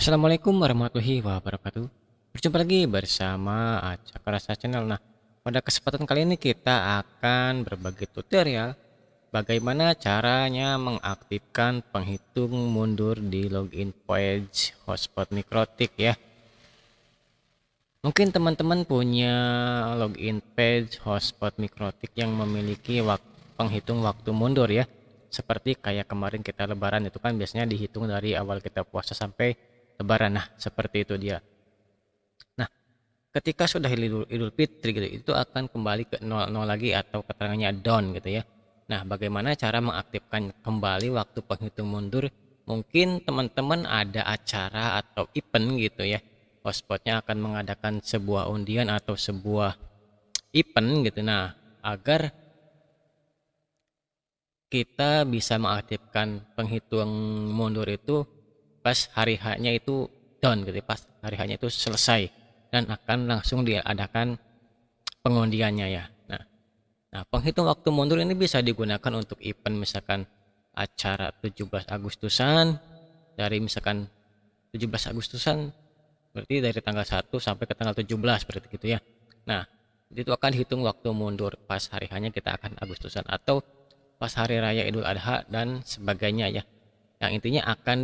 Assalamualaikum warahmatullahi wabarakatuh. Berjumpa lagi bersama Acak Rasa Channel. Nah, pada kesempatan kali ini kita akan berbagi tutorial bagaimana caranya mengaktifkan penghitung mundur di login page Hotspot Mikrotik ya. Mungkin teman-teman punya login page Hotspot Mikrotik yang memiliki penghitung waktu mundur ya. Seperti kayak kemarin kita lebaran itu kan biasanya dihitung dari awal kita puasa sampai lebaran. Nah, seperti itu dia. Nah, ketika sudah Idul Fitri gitu, itu akan kembali ke 00 lagi atau keterangannya down gitu ya. Nah, bagaimana cara mengaktifkan kembali waktu penghitung mundur? Mungkin teman-teman ada acara atau event gitu ya. Hotspotnya akan mengadakan sebuah undian atau sebuah event gitu. Nah, agar kita bisa mengaktifkan penghitung mundur itu pas hari H-nya itu down gitu, pas hari H-nya itu selesai dan akan langsung diadakan pengundiannya ya. Nah, penghitung waktu mundur ini bisa digunakan untuk event misalkan acara 17 Agustusan, dari misalkan 17 Agustusan berarti dari tanggal 1 sampai ke tanggal 17 berarti gitu ya. Nah, itu akan dihitung waktu mundur pas hari hanya kita akan Agustusan atau pas hari raya Idul Adha dan sebagainya ya. Yang intinya akan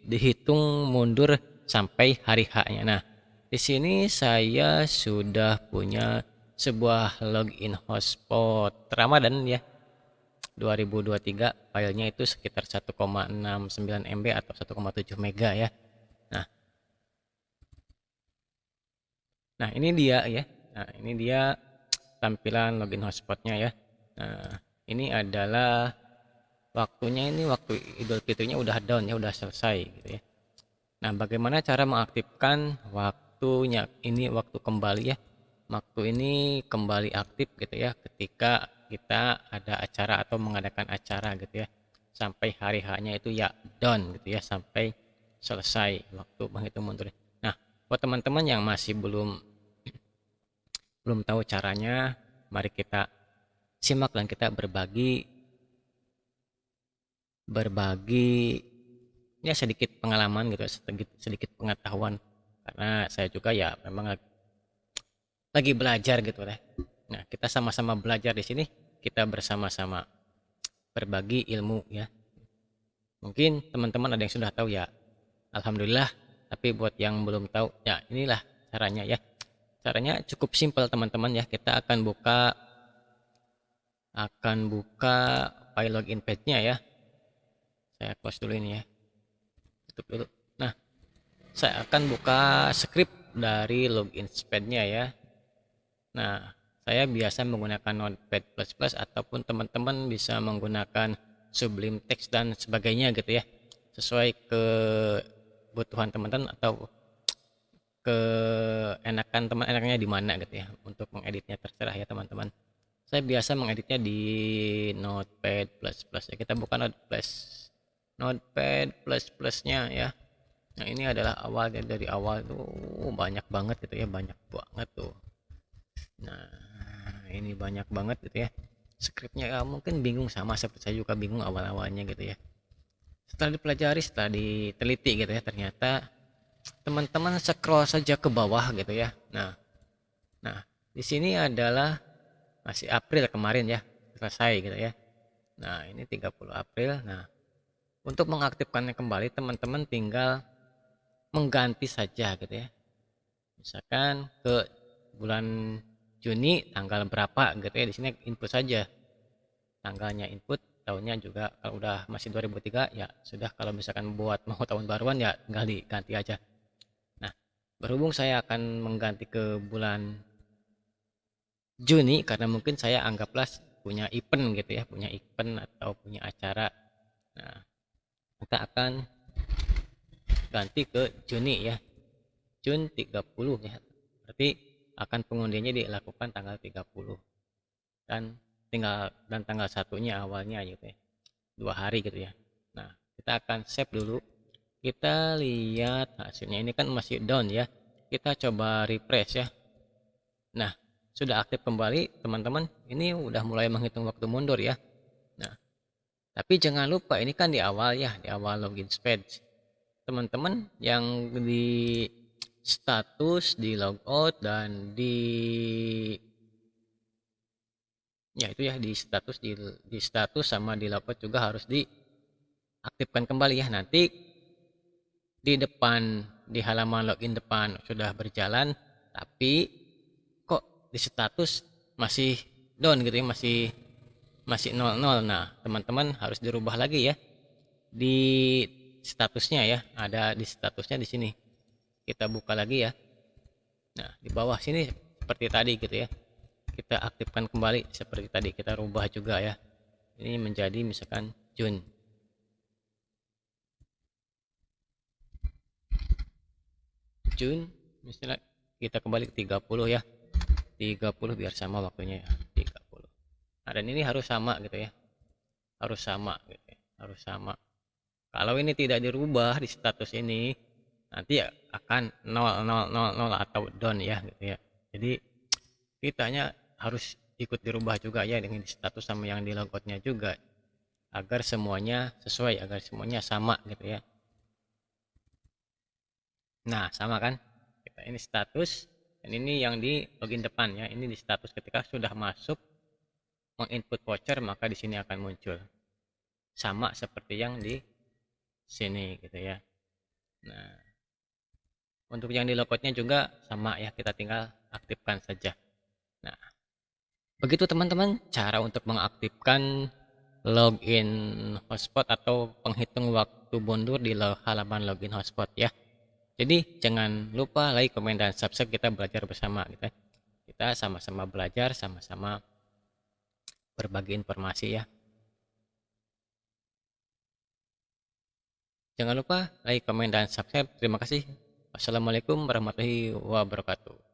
dihitung mundur sampai hari H-nya. Nah, di sini saya sudah punya sebuah login hotspot Ramadan ya 2023, filenya itu sekitar 1,69 MB atau 1,7 mega ya. Nah, nah ini dia ya. Nah, ini dia tampilan login hotspotnya ya. Nah, ini adalah waktunya, ini waktu Idul Fitrinya udah down ya, udah selesai gitu ya. Nah, bagaimana cara mengaktifkan waktunya? Ini waktu kembali ya. Waktu ini kembali aktif gitu ya ketika kita ada acara atau mengadakan acara gitu ya. Sampai hari H-nya itu ya down gitu ya, sampai selesai waktu menghitung mundur. Nah, buat teman-teman yang masih belum belum tahu caranya, mari kita simak dan kita berbagi berbagi ya sedikit pengalaman gitu, sedikit pengetahuan karena saya juga ya memang lagi belajar gitu deh. Nah, kita sama-sama belajar di sini, kita bersama-sama berbagi ilmu ya. Mungkin teman-teman ada yang sudah tahu ya, alhamdulillah. Tapi buat yang belum tahu, ya inilah caranya ya. Caranya cukup simpel teman-teman ya. Kita akan buka file login page-nya ya. Saya close dulu ini ya. Tutup dulu. Nah, saya akan buka script dari login page-nya ya. Nah, saya biasa menggunakan Notepad++ ataupun teman-teman bisa menggunakan Sublime Text dan sebagainya gitu ya. Sesuai kebutuhan teman-teman atau keenakan teman enaknya di mana gitu ya. Untuk mengeditnya terserah ya teman-teman. Saya biasa mengeditnya di Notepad++ ya. Kita buka Notepad++-nya ya. Nah, ini adalah awalnya, dari awal tuh banyak banget gitu ya, banyak banget tuh. Nah, ini banyak banget gitu ya. Skripnya ya, mungkin bingung sama seperti saya juga bingung awal-awalnya gitu ya. Setelah dipelajari, setelah diteliti gitu ya, ternyata teman-teman scroll saja ke bawah gitu ya. Nah, di sini adalah masih April kemarin ya, selesai gitu ya. Nah, ini 30 April. Nah, untuk mengaktifkannya kembali teman-teman tinggal mengganti saja gitu ya. Misalkan ke bulan Juni tanggal berapa gitu ya, di sini input saja tanggalnya, input tahunnya juga. Kalau udah masih 2003 ya sudah, kalau misalkan buat mau tahun baruan ya tinggal diganti aja. Nah, berhubung saya akan mengganti ke bulan Juni karena mungkin saya anggaplah punya event gitu ya, punya event atau punya acara. Nah, kita akan ganti ke Juni ya, Jun 30 ya, berarti akan pengundiannya dilakukan tanggal 30 dan tanggal satunya awalnya gitu ya, 2 hari gitu ya. Nah, kita akan save dulu, kita lihat hasilnya. Ini kan masih down ya, kita coba refresh ya. Nah, sudah aktif kembali teman-teman, ini udah mulai menghitung waktu mundur ya. Nah, tapi jangan lupa ini kan di awal ya, di awal login page. teman-teman yang di status, di logout, dan di ya itu ya di status sama di logout juga harus diaktifkan kembali ya. Nanti di depan, di halaman login depan sudah berjalan, tapi kok di status masih down gitu ya, masih masih 00. Nah, teman-teman harus dirubah lagi ya di statusnya ya. Ada di statusnya di sini. Kita buka lagi ya. Nah, di bawah sini seperti tadi gitu ya. Kita aktifkan kembali seperti tadi, kita rubah juga ya. Ini menjadi misalkan June. June misalnya kita kembali ke 30 ya. 30 biar sama waktunya ya. 30. Nah, dan ini harus sama gitu ya. Harus sama gitu ya. Harus sama. Kalau ini tidak dirubah di status ini, nanti ya akan 0000 atau down ya gitu ya. Jadi kitanya harus ikut dirubah juga ya dengan status sama yang di logoutnya juga, agar semuanya sesuai, agar semuanya sama gitu ya. Nah, sama kan? Kita ini status, dan ini yang di login depan ya. Ini di status ketika sudah masuk menginput voucher, maka di sini akan muncul. Sama seperti yang di sini gitu ya. Nah, untuk yang di logoutnya juga sama ya, kita tinggal aktifkan saja. Nah, begitu teman-teman cara untuk mengaktifkan login hotspot atau penghitung waktu mundur di halaman login hotspot ya. Jadi jangan lupa like, komen, dan subscribe, kita belajar bersama gitu ya. Kita sama-sama belajar, sama-sama berbagi informasi ya. Jangan lupa like, komen, dan subscribe. Terima kasih. Wassalamualaikum warahmatullahi wabarakatuh.